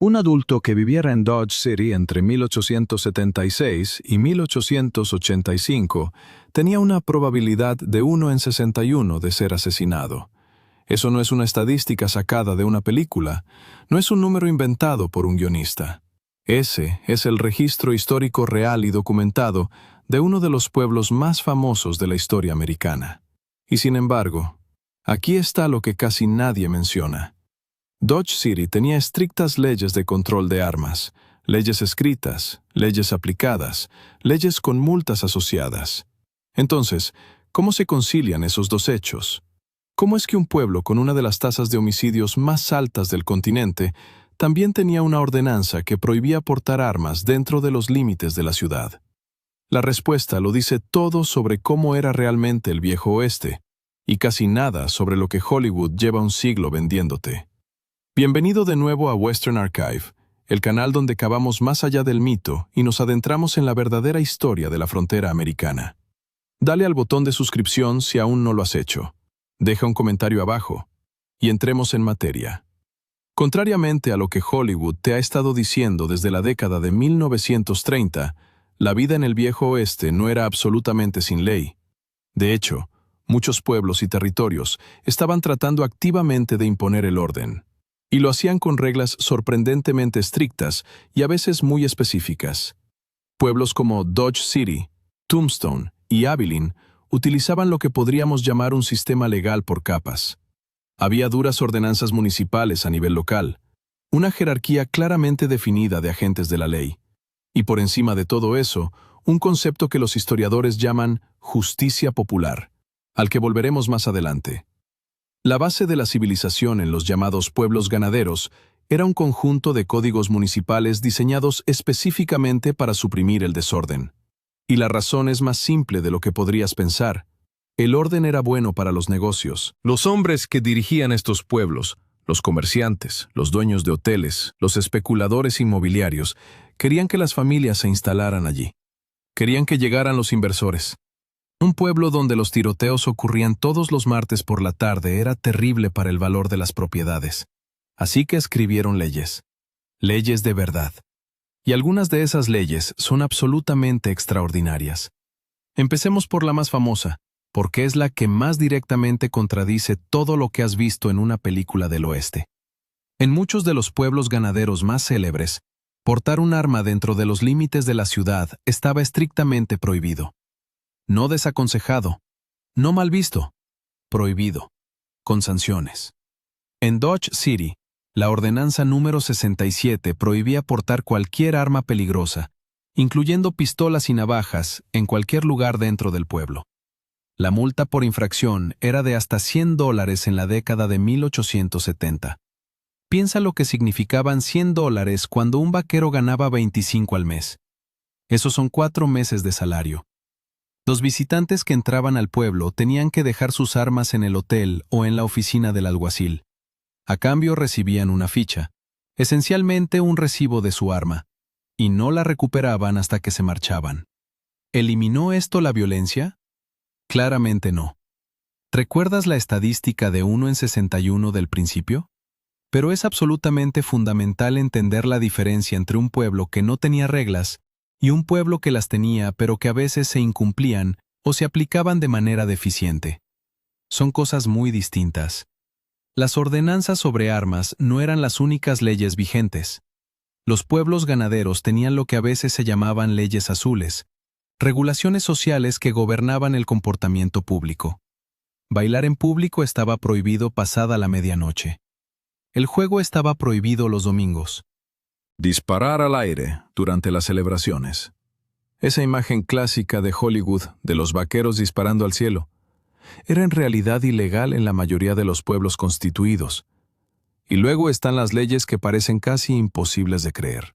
Un adulto que viviera en Dodge City entre 1876 y 1885 tenía una probabilidad de 1 en 61 de ser asesinado. Eso no es una estadística sacada de una película, no es un número inventado por un guionista. Ese es el registro histórico real y documentado de uno de los pueblos más famosos de la historia americana. Y sin embargo, aquí está lo que casi nadie menciona. Dodge City tenía estrictas leyes de control de armas, leyes escritas, leyes aplicadas, leyes con multas asociadas. Entonces, ¿cómo se concilian esos dos hechos? ¿Cómo es que un pueblo con una de las tasas de homicidios más altas del continente también tenía una ordenanza que prohibía portar armas dentro de los límites de la ciudad? La respuesta lo dice todo sobre cómo era realmente el viejo oeste, y casi nada sobre lo que Hollywood lleva un siglo vendiéndote. Bienvenido de nuevo a Western Archive, el canal donde cavamos más allá del mito y nos adentramos en la verdadera historia de la frontera americana. Dale al botón de suscripción si aún no lo has hecho. Deja un comentario abajo y entremos en materia. Contrariamente a lo que Hollywood te ha estado diciendo desde la década de 1930, la vida en el viejo oeste no era absolutamente sin ley. De hecho, muchos pueblos y territorios estaban tratando activamente de imponer el orden. Y lo hacían con reglas sorprendentemente estrictas y a veces muy específicas. Pueblos como Dodge City, Tombstone y Abilene utilizaban lo que podríamos llamar un sistema legal por capas. Había duras ordenanzas municipales a nivel local, una jerarquía claramente definida de agentes de la ley, y por encima de todo eso, un concepto que los historiadores llaman justicia popular, al que volveremos más adelante. La base de la civilización en los llamados pueblos ganaderos era un conjunto de códigos municipales diseñados específicamente para suprimir el desorden. Y la razón es más simple de lo que podrías pensar. El orden era bueno para los negocios. Los hombres que dirigían estos pueblos, los comerciantes, los dueños de hoteles, los especuladores inmobiliarios, querían que las familias se instalaran allí. Querían que llegaran los inversores. Un pueblo donde los tiroteos ocurrían todos los martes por la tarde era terrible para el valor de las propiedades. Así que escribieron leyes. Leyes de verdad. Y algunas de esas leyes son absolutamente extraordinarias. Empecemos por la más famosa, porque es la que más directamente contradice todo lo que has visto en una película del oeste. En muchos de los pueblos ganaderos más célebres, portar un arma dentro de los límites de la ciudad estaba estrictamente prohibido. No desaconsejado, no mal visto, prohibido, con sanciones. En Dodge City, la ordenanza número 67 prohibía portar cualquier arma peligrosa, incluyendo pistolas y navajas, en cualquier lugar dentro del pueblo. La multa por infracción era de hasta $100 en la década de 1870. Piensa lo que significaban $100 cuando un vaquero ganaba 25 al mes. Esos son 4 meses de salario. Los visitantes que entraban al pueblo tenían que dejar sus armas en el hotel o en la oficina del alguacil. A cambio recibían una ficha, esencialmente un recibo de su arma, y no la recuperaban hasta que se marchaban. ¿Eliminó esto la violencia? Claramente no. ¿Recuerdas la estadística de 1 en 61 del principio? Pero es absolutamente fundamental entender la diferencia entre un pueblo que no tenía reglas y un pueblo que las tenía pero que a veces se incumplían o se aplicaban de manera deficiente. Son cosas muy distintas. Las ordenanzas sobre armas no eran las únicas leyes vigentes. Los pueblos ganaderos tenían lo que a veces se llamaban leyes azules, regulaciones sociales que gobernaban el comportamiento público. Bailar en público estaba prohibido pasada la medianoche. El juego estaba prohibido los domingos. Disparar al aire durante las celebraciones. Esa imagen clásica de Hollywood de los vaqueros disparando al cielo era en realidad ilegal en la mayoría de los pueblos constituidos. Y luego están las leyes que parecen casi imposibles de creer.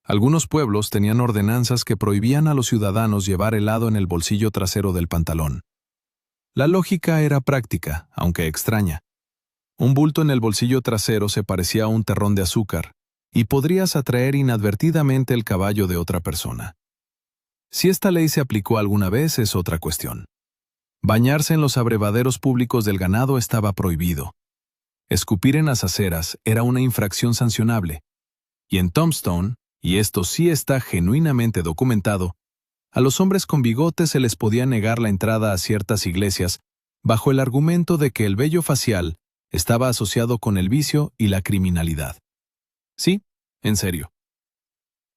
Algunos pueblos tenían ordenanzas que prohibían a los ciudadanos llevar helado en el bolsillo trasero del pantalón. La lógica era práctica, aunque extraña. Un bulto en el bolsillo trasero se parecía a un terrón de azúcar, y podrías atraer inadvertidamente el caballo de otra persona. Si esta ley se aplicó alguna vez es otra cuestión. Bañarse en los abrevaderos públicos del ganado estaba prohibido. Escupir en las aceras era una infracción sancionable, Y en Tombstone, y esto sí está genuinamente documentado, a los hombres con bigotes se les podía negar la entrada a ciertas iglesias bajo el argumento de que el vello facial estaba asociado con el vicio y la criminalidad. Sí, en serio.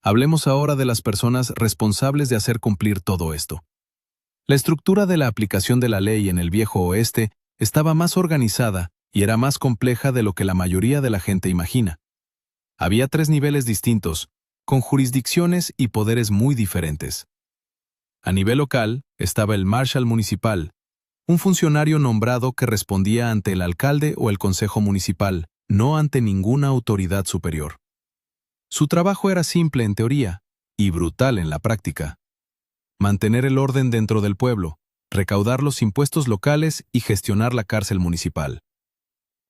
Hablemos ahora de las personas responsables de hacer cumplir todo esto. La estructura de la aplicación de la ley en el Viejo Oeste estaba más organizada y era más compleja de lo que la mayoría de la gente imagina. Había 3 niveles distintos, con jurisdicciones y poderes muy diferentes. A nivel local estaba el Marshal Municipal, un funcionario nombrado que respondía ante el alcalde o el consejo municipal, no ante ninguna autoridad superior. Su trabajo era simple en teoría y brutal en la práctica. Mantener el orden dentro del pueblo, recaudar los impuestos locales y gestionar la cárcel municipal.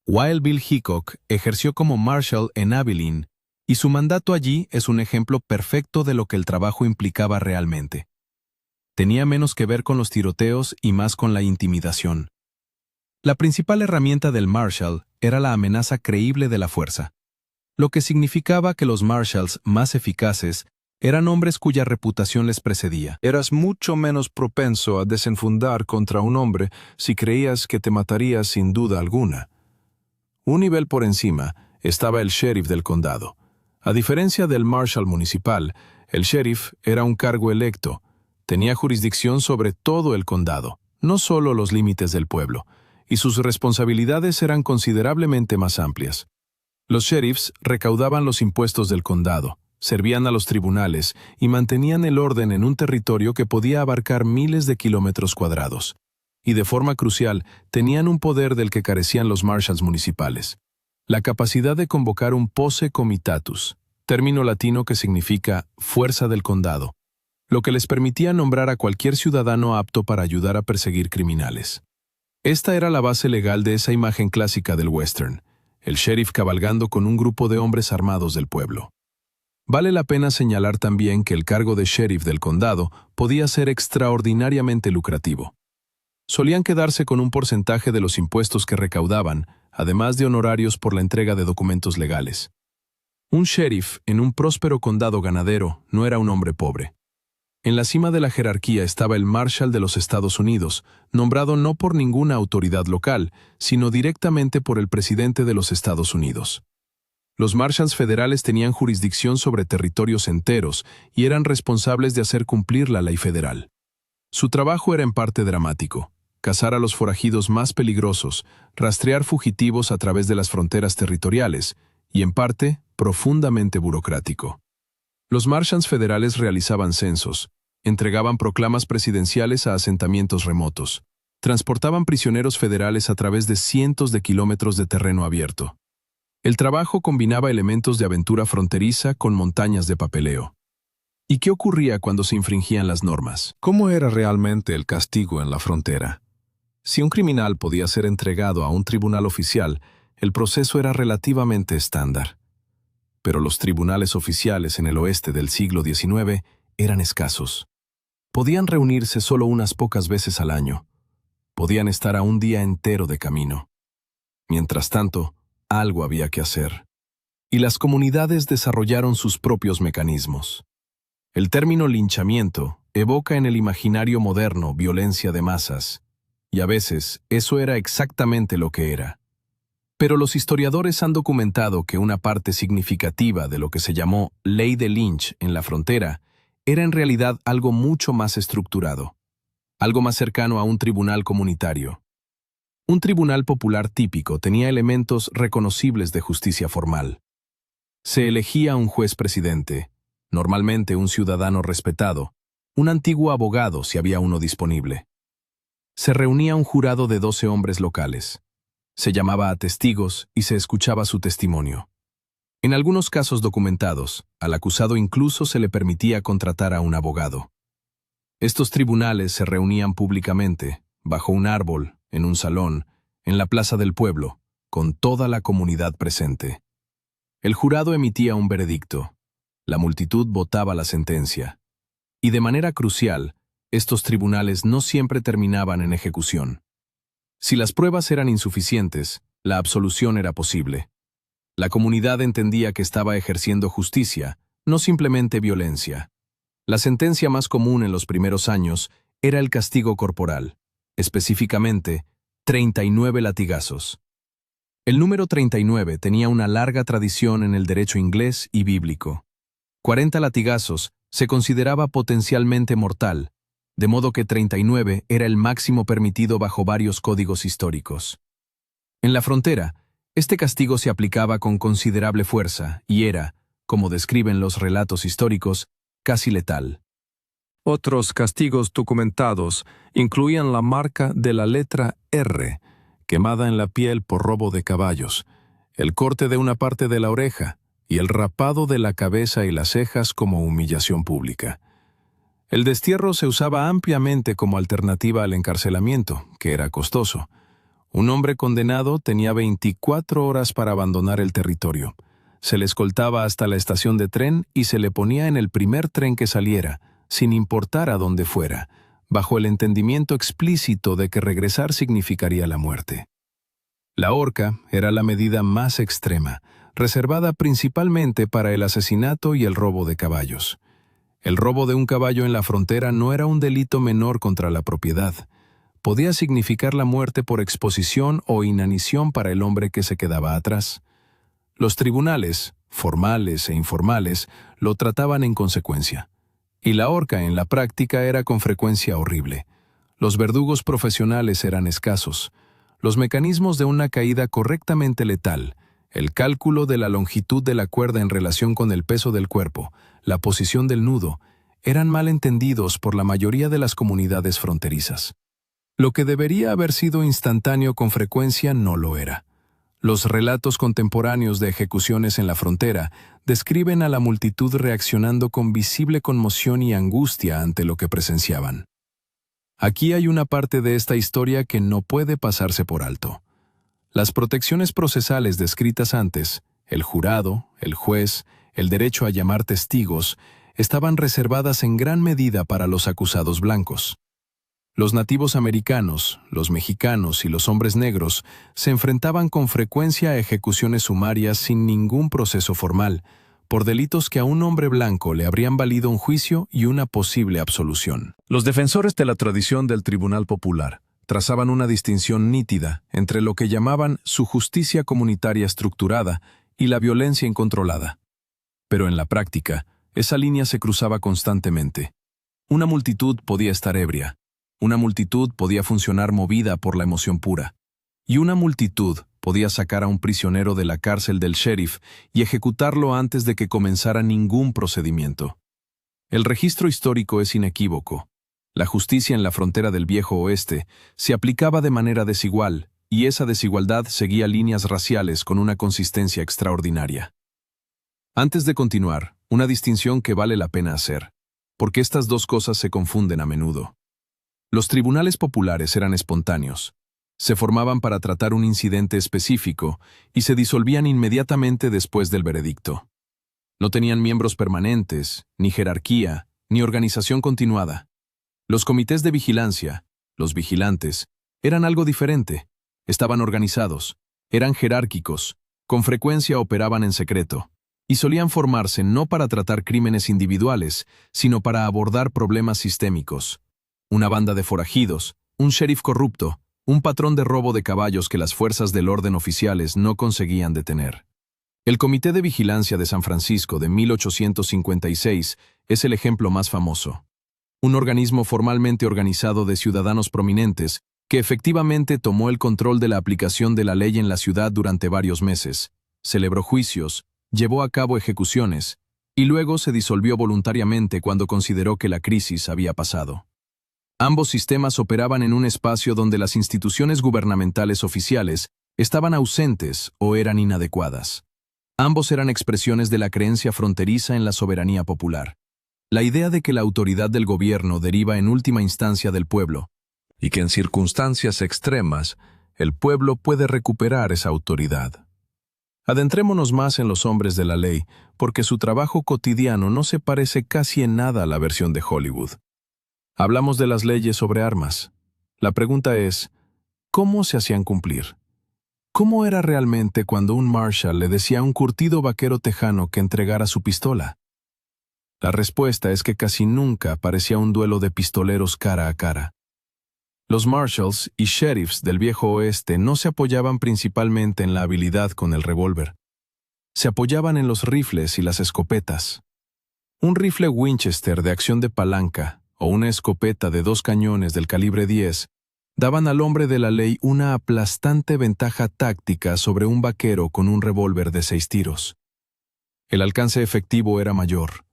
Wild Bill Hickok ejerció como Marshal en Abilene, y su mandato allí es un ejemplo perfecto de lo que el trabajo implicaba realmente. Tenía menos que ver con los tiroteos y más con la intimidación. La principal herramienta del Marshal era la amenaza creíble de la fuerza, lo que significaba que los Marshals más eficaces eran hombres cuya reputación les precedía. Eras mucho menos propenso a desenfundar contra un hombre si creías que te mataría sin duda alguna. Un nivel por encima estaba el sheriff del condado. A diferencia del Marshal municipal, el sheriff era un cargo electo. Tenía jurisdicción sobre todo el condado, no solo los límites del pueblo, y sus responsabilidades eran considerablemente más amplias. Los sheriffs recaudaban los impuestos del condado, servían a los tribunales y mantenían el orden en un territorio que podía abarcar miles de kilómetros cuadrados. Y de forma crucial, tenían un poder del que carecían los marshals municipales: la capacidad de convocar un posse comitatus, término latino que significa fuerza del condado, lo que les permitía nombrar a cualquier ciudadano apto para ayudar a perseguir criminales. Esta era la base legal de esa imagen clásica del western, el sheriff cabalgando con un grupo de hombres armados del pueblo. Vale la pena señalar también que el cargo de sheriff del condado podía ser extraordinariamente lucrativo. Solían quedarse con un porcentaje de los impuestos que recaudaban, además de honorarios por la entrega de documentos legales. Un sheriff en un próspero condado ganadero no era un hombre pobre. En la cima de la jerarquía estaba el Marshal de los Estados Unidos, nombrado no por ninguna autoridad local, sino directamente por el presidente de los Estados Unidos. Los Marshals federales tenían jurisdicción sobre territorios enteros y eran responsables de hacer cumplir la ley federal. Su trabajo era en parte dramático: cazar a los forajidos más peligrosos, rastrear fugitivos a través de las fronteras territoriales, y en parte, profundamente burocrático. Los Marshals federales realizaban censos, entregaban proclamas presidenciales a asentamientos remotos, transportaban prisioneros federales a través de cientos de kilómetros de terreno abierto. El trabajo combinaba elementos de aventura fronteriza con montañas de papeleo. ¿Y qué ocurría cuando se infringían las normas? ¿Cómo era realmente el castigo en la frontera? Si un criminal podía ser entregado a un tribunal oficial, el proceso era relativamente estándar. Pero los tribunales oficiales en el oeste del siglo XIX eran escasos. Podían reunirse solo unas pocas veces al año. Podían estar a un día entero de camino. Mientras tanto, algo había que hacer. Y las comunidades desarrollaron sus propios mecanismos. El término linchamiento evoca en el imaginario moderno violencia de masas, y a veces eso era exactamente lo que era. Pero los historiadores han documentado que una parte significativa de lo que se llamó ley de Lynch en la frontera era en realidad algo mucho más estructurado, algo más cercano a un tribunal comunitario. Un tribunal popular típico tenía elementos reconocibles de justicia formal. Se elegía un juez presidente, normalmente un ciudadano respetado, un antiguo abogado si había uno disponible. Se reunía un jurado de 12 hombres locales. Se llamaba a testigos y se escuchaba su testimonio. En algunos casos documentados, al acusado incluso se le permitía contratar a un abogado. Estos tribunales se reunían públicamente, bajo un árbol, en un salón, en la plaza del pueblo, con toda la comunidad presente. El jurado emitía un veredicto. La multitud votaba la sentencia. Y de manera crucial, estos tribunales no siempre terminaban en ejecución. Si las pruebas eran insuficientes, la absolución era posible. La comunidad entendía que estaba ejerciendo justicia, no simplemente violencia. La sentencia más común en los primeros años era el castigo corporal, específicamente 39 latigazos. El número 39 tenía una larga tradición en el derecho inglés y bíblico. 40 latigazos se consideraba potencialmente mortal, de modo que 39 era el máximo permitido bajo varios códigos históricos. En la frontera, este castigo se aplicaba con considerable fuerza y era, como describen los relatos históricos, casi letal. Otros castigos documentados incluían la marca de la letra R, quemada en la piel por robo de caballos, el corte de una parte de la oreja y el rapado de la cabeza y las cejas como humillación pública. El destierro se usaba ampliamente como alternativa al encarcelamiento, que era costoso. Un hombre condenado tenía 24 horas para abandonar el territorio. Se le escoltaba hasta la estación de tren y se le ponía en el primer tren que saliera, sin importar a dónde fuera, bajo el entendimiento explícito de que regresar significaría la muerte. La horca era la medida más extrema, reservada principalmente para el asesinato y el robo de caballos. El robo de un caballo en la frontera no era un delito menor contra la propiedad. Podía significar la muerte por exposición o inanición para el hombre que se quedaba atrás. Los tribunales, formales e informales, lo trataban en consecuencia. Y la horca en la práctica era con frecuencia horrible. Los verdugos profesionales eran escasos. Los mecanismos de una caída correctamente letal, el cálculo de la longitud de la cuerda en relación con el peso del cuerpo, la posición del nudo, eran mal entendidos por la mayoría de las comunidades fronterizas. Lo que debería haber sido instantáneo con frecuencia no lo era. Los relatos contemporáneos de ejecuciones en la frontera describen a la multitud reaccionando con visible conmoción y angustia ante lo que presenciaban. Aquí hay una parte de esta historia que no puede pasarse por alto. Las protecciones procesales descritas antes, el jurado, el juez, el derecho a llamar testigos, estaban reservadas en gran medida para los acusados blancos. Los nativos americanos, los mexicanos y los hombres negros se enfrentaban con frecuencia a ejecuciones sumarias sin ningún proceso formal, por delitos que a un hombre blanco le habrían valido un juicio y una posible absolución. Los defensores de la tradición del Tribunal Popular trazaban una distinción nítida entre lo que llamaban su justicia comunitaria estructurada y la violencia incontrolada. Pero en la práctica, esa línea se cruzaba constantemente. Una multitud podía estar ebria. Una multitud podía funcionar movida por la emoción pura. Y una multitud podía sacar a un prisionero de la cárcel del sheriff y ejecutarlo antes de que comenzara ningún procedimiento. El registro histórico es inequívoco. La justicia en la frontera del Viejo Oeste se aplicaba de manera desigual, y esa desigualdad seguía líneas raciales con una consistencia extraordinaria. Antes de continuar, una distinción que vale la pena hacer, porque estas dos cosas se confunden a menudo. Los tribunales populares eran espontáneos. Se formaban para tratar un incidente específico y se disolvían inmediatamente después del veredicto. No tenían miembros permanentes, ni jerarquía, ni organización continuada. Los comités de vigilancia, los vigilantes, eran algo diferente. Estaban organizados, eran jerárquicos, con frecuencia operaban en secreto, y solían formarse no para tratar crímenes individuales, sino para abordar problemas sistémicos. Una banda de forajidos, un sheriff corrupto, un patrón de robo de caballos que las fuerzas del orden oficiales no conseguían detener. El Comité de Vigilancia de San Francisco de 1856 es el ejemplo más famoso. Un organismo formalmente organizado de ciudadanos prominentes que efectivamente tomó el control de la aplicación de la ley en la ciudad durante varios meses, celebró juicios, llevó a cabo ejecuciones, y luego se disolvió voluntariamente cuando consideró que la crisis había pasado. Ambos sistemas operaban en un espacio donde las instituciones gubernamentales oficiales estaban ausentes o eran inadecuadas. Ambos eran expresiones de la creencia fronteriza en la soberanía popular. La idea de que la autoridad del gobierno deriva en última instancia del pueblo, y que en circunstancias extremas el pueblo puede recuperar esa autoridad. Adentrémonos más en los hombres de la ley, porque su trabajo cotidiano no se parece casi en nada a la versión de Hollywood. Hablamos de las leyes sobre armas. La pregunta es, ¿cómo se hacían cumplir? ¿Cómo era realmente cuando un marshal le decía a un curtido vaquero tejano que entregara su pistola? La respuesta es que casi nunca parecía un duelo de pistoleros cara a cara. Los marshals y sheriffs del viejo oeste no se apoyaban principalmente en la habilidad con el revólver. Se apoyaban en los rifles y las escopetas. Un rifle Winchester de acción de palanca o una escopeta de 2 cañones del calibre 10 daban al hombre de la ley una aplastante ventaja táctica sobre un vaquero con un revólver de 6 tiros. El alcance efectivo era mayor,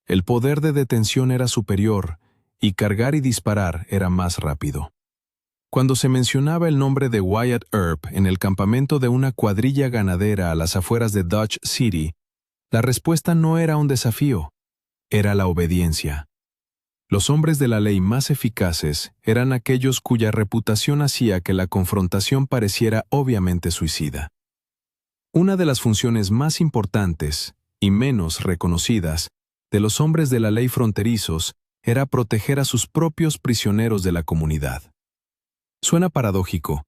el poder de detención era superior y cargar y disparar era más rápido. Cuando se mencionaba el nombre de Wyatt Earp en el campamento de una cuadrilla ganadera a las afueras de Dodge City, la respuesta no era un desafío, era la obediencia. Los hombres de la ley más eficaces eran aquellos cuya reputación hacía que la confrontación pareciera obviamente suicida. Una de las funciones más importantes y menos reconocidas de los hombres de la ley fronterizos era proteger a sus propios prisioneros de la comunidad. Suena paradójico.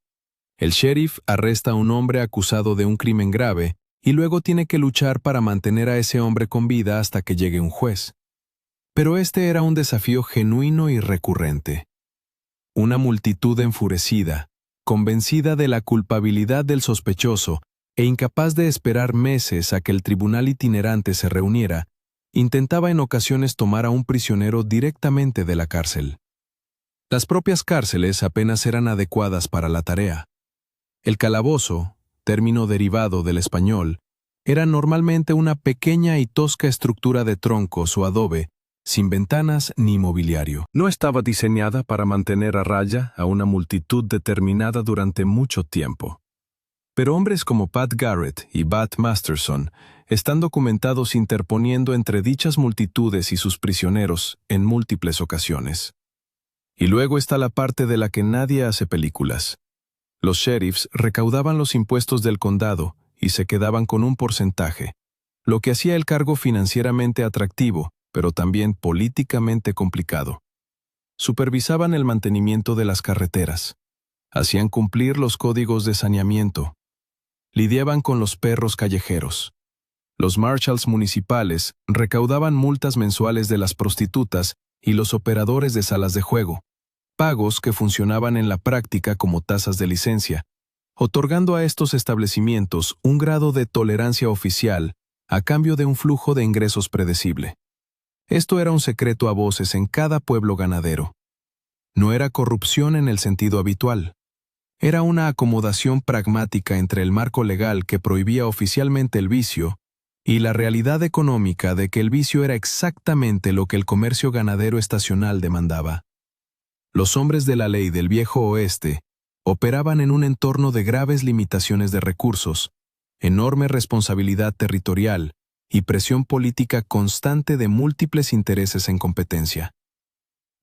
El sheriff arresta a un hombre acusado de un crimen grave y luego tiene que luchar para mantener a ese hombre con vida hasta que llegue un juez. Pero este era un desafío genuino y recurrente. Una multitud enfurecida, convencida de la culpabilidad del sospechoso e incapaz de esperar meses a que el tribunal itinerante se reuniera, intentaba en ocasiones tomar a un prisionero directamente de la cárcel. Las propias cárceles apenas eran adecuadas para la tarea. El calabozo, término derivado del español, era normalmente una pequeña y tosca estructura de troncos o adobe, sin ventanas ni mobiliario. No estaba diseñada para mantener a raya a una multitud determinada durante mucho tiempo. Pero hombres como Pat Garrett y Bat Masterson están documentados interponiendo entre dichas multitudes y sus prisioneros en múltiples ocasiones. Y luego está la parte de la que nadie hace películas. Los sheriffs recaudaban los impuestos del condado y se quedaban con un porcentaje, lo que hacía el cargo financieramente atractivo, pero también políticamente complicado. Supervisaban el mantenimiento de las carreteras, hacían cumplir los códigos de saneamiento, lidiaban con los perros callejeros. Los marshals municipales recaudaban multas mensuales de las prostitutas y los operadores de salas de juego, pagos que funcionaban en la práctica como tasas de licencia, otorgando a estos establecimientos un grado de tolerancia oficial a cambio de un flujo de ingresos predecible. Esto era un secreto a voces en cada pueblo ganadero. No era corrupción en el sentido habitual. Era una acomodación pragmática entre el marco legal que prohibía oficialmente el vicio y la realidad económica de que el vicio era exactamente lo que el comercio ganadero estacional demandaba. Los hombres de la ley del viejo oeste operaban en un entorno de graves limitaciones de recursos, enorme responsabilidad territorial y presión política constante de múltiples intereses en competencia.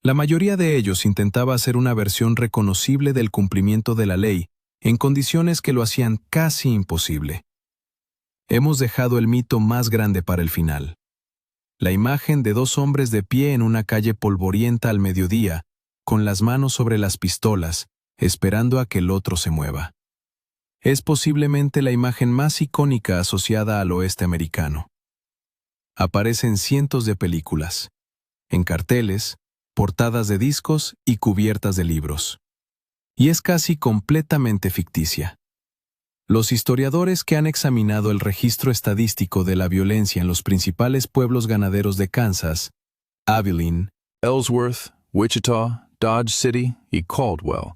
La mayoría de ellos intentaba hacer una versión reconocible del cumplimiento de la ley en condiciones que lo hacían casi imposible. Hemos dejado el mito más grande para el final. La imagen de 2 hombres de pie en una calle polvorienta al mediodía, con las manos sobre las pistolas, esperando a que el otro se mueva. Es posiblemente la imagen más icónica asociada al oeste americano. Aparece en cientos de películas, en carteles, portadas de discos y cubiertas de libros. Y es casi completamente ficticia. Los historiadores que han examinado el registro estadístico de la violencia en los principales pueblos ganaderos de Kansas, Abilene, Ellsworth, Wichita, Dodge City y Caldwell,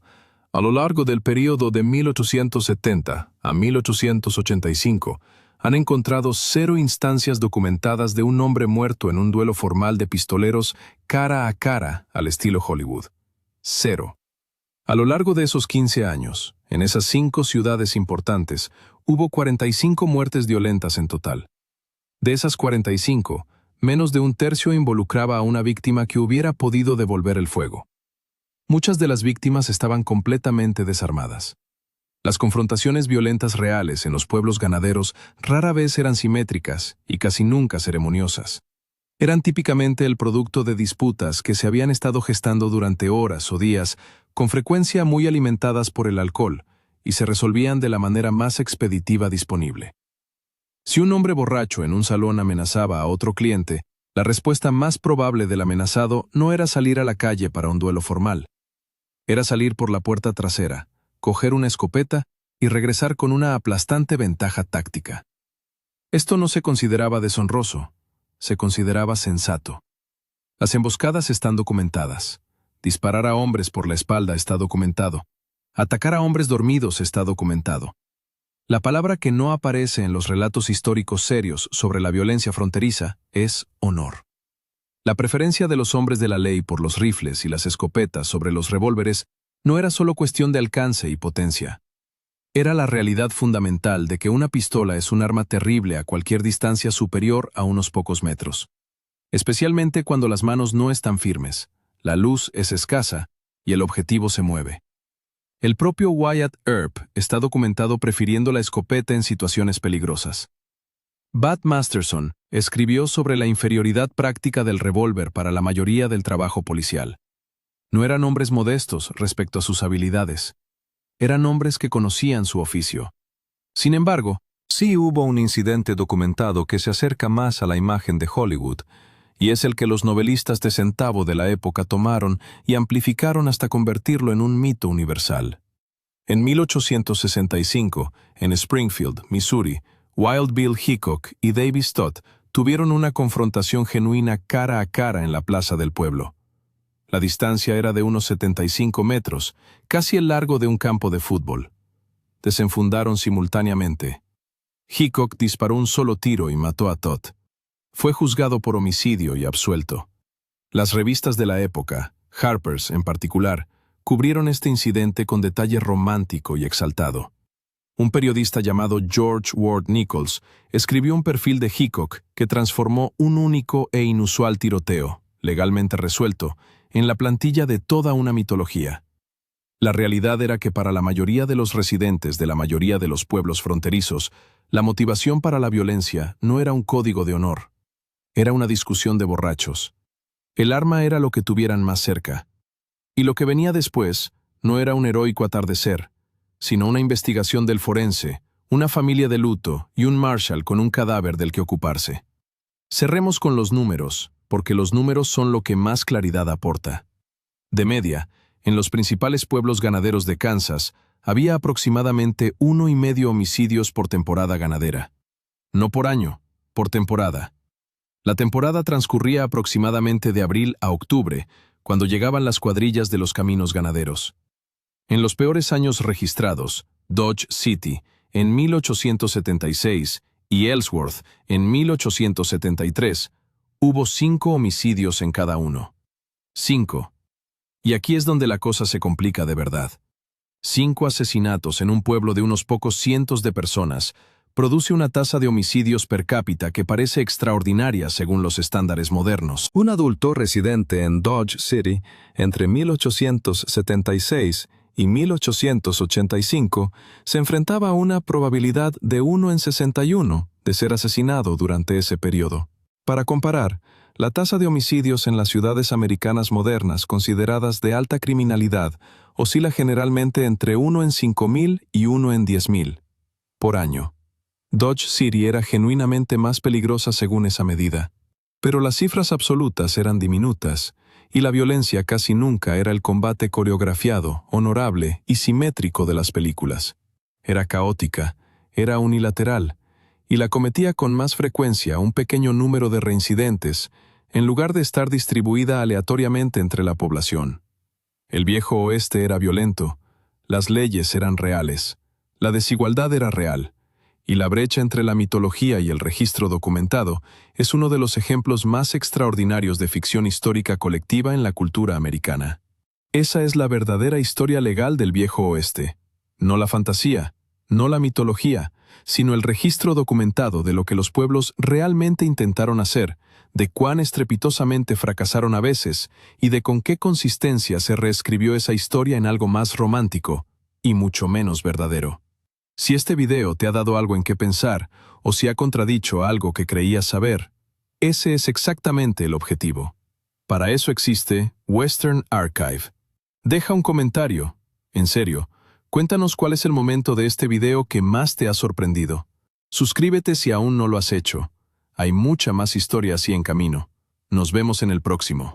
a lo largo del período de 1870 a 1885, han encontrado 0 instancias documentadas de un hombre muerto en un duelo formal de pistoleros cara a cara al estilo Hollywood. 0. A lo largo de esos 15 años, en esas 5 ciudades importantes, hubo 45 muertes violentas en total. De esas 45, menos de un tercio involucraba a una víctima que hubiera podido devolver el fuego. Muchas de las víctimas estaban completamente desarmadas. Las confrontaciones violentas reales en los pueblos ganaderos rara vez eran simétricas y casi nunca ceremoniosas. Eran típicamente el producto de disputas que se habían estado gestando durante horas o días, con frecuencia muy alimentadas por el alcohol, y se resolvían de la manera más expeditiva disponible. Si un hombre borracho en un salón amenazaba a otro cliente, la respuesta más probable del amenazado no era salir a la calle para un duelo formal. Era salir por la puerta trasera, coger una escopeta y regresar con una aplastante ventaja táctica. Esto no se consideraba deshonroso, se consideraba sensato. Las emboscadas están documentadas. Disparar a hombres por la espalda está documentado. Atacar a hombres dormidos está documentado. La palabra que no aparece en los relatos históricos serios sobre la violencia fronteriza es honor. La preferencia de los hombres de la ley por los rifles y las escopetas sobre los revólveres no era solo cuestión de alcance y potencia. Era la realidad fundamental de que una pistola es un arma terrible a cualquier distancia superior a unos pocos metros. Especialmente cuando las manos no están firmes, la luz es escasa y el objetivo se mueve. El propio Wyatt Earp está documentado prefiriendo la escopeta en situaciones peligrosas. Bud Masterson escribió sobre la inferioridad práctica del revólver para la mayoría del trabajo policial. No eran hombres modestos respecto a sus habilidades. Eran hombres que conocían su oficio. Sin embargo, sí hubo un incidente documentado que se acerca más a la imagen de Hollywood, y es el que los novelistas de centavo de la época tomaron y amplificaron hasta convertirlo en un mito universal. En 1865, en Springfield, Missouri, Wild Bill Hickok y Davis Todd tuvieron una confrontación genuina cara a cara en la plaza del pueblo. La distancia era de unos 75 metros, casi el largo de un campo de fútbol. Desenfundaron simultáneamente. Hickok disparó un solo tiro y mató a Todd. Fue juzgado por homicidio y absuelto. Las revistas de la época, Harper's en particular, cubrieron este incidente con detalle romántico y exaltado. Un periodista llamado George Ward Nichols escribió un perfil de Hickok que transformó un único e inusual tiroteo, legalmente resuelto, en la plantilla de toda una mitología. La realidad era que para la mayoría de los residentes de la mayoría de los pueblos fronterizos, la motivación para la violencia no era un código de honor. Era una discusión de borrachos. El arma era lo que tuvieran más cerca. Y lo que venía después no era un heroico atardecer, sino una investigación del forense, una familia de luto y un marshal con un cadáver del que ocuparse. Cerremos con los números, porque los números son lo que más claridad aporta. De media, en los principales pueblos ganaderos de Kansas, había aproximadamente 1,5 homicidios por temporada ganadera. No por año, por temporada. La temporada transcurría aproximadamente de abril a octubre, cuando llegaban las cuadrillas de los caminos ganaderos. En los peores años registrados, Dodge City, en 1876, y Ellsworth, en 1873, hubo 5 homicidios en cada uno. 5. Y aquí es donde la cosa se complica de verdad. 5 asesinatos en un pueblo de unos pocos cientos de personas produce una tasa de homicidios per cápita que parece extraordinaria según los estándares modernos. Un adulto residente en Dodge City entre 1876 y 1885 se enfrentaba a una probabilidad de 1 en 61 de ser asesinado durante ese periodo. Para comparar, la tasa de homicidios en las ciudades americanas modernas consideradas de alta criminalidad oscila generalmente entre 1 en 5,000 y 1 en 10,000 por año. Dodge City era genuinamente más peligrosa según esa medida, pero las cifras absolutas eran diminutas, y la violencia casi nunca era el combate coreografiado, honorable y simétrico de las películas. Era caótica, era unilateral, y la cometía con más frecuencia un pequeño número de reincidentes, en lugar de estar distribuida aleatoriamente entre la población. El viejo oeste era violento, las leyes eran reales, la desigualdad era real, y la brecha entre la mitología y el registro documentado es uno de los ejemplos más extraordinarios de ficción histórica colectiva en la cultura americana. Esa es la verdadera historia legal del viejo oeste, no la fantasía, no la mitología, sino el registro documentado de lo que los pueblos realmente intentaron hacer, de cuán estrepitosamente fracasaron a veces y de con qué consistencia se reescribió esa historia en algo más romántico y mucho menos verdadero. Si este video te ha dado algo en qué pensar o si ha contradicho algo que creías saber, ese es exactamente el objetivo. Para eso existe Western Archive. Deja un comentario. En serio, Cuéntanos cuál es el momento de este video que más te ha sorprendido. Suscríbete si aún no lo has hecho. Hay mucha más historia así en camino. Nos vemos en el próximo.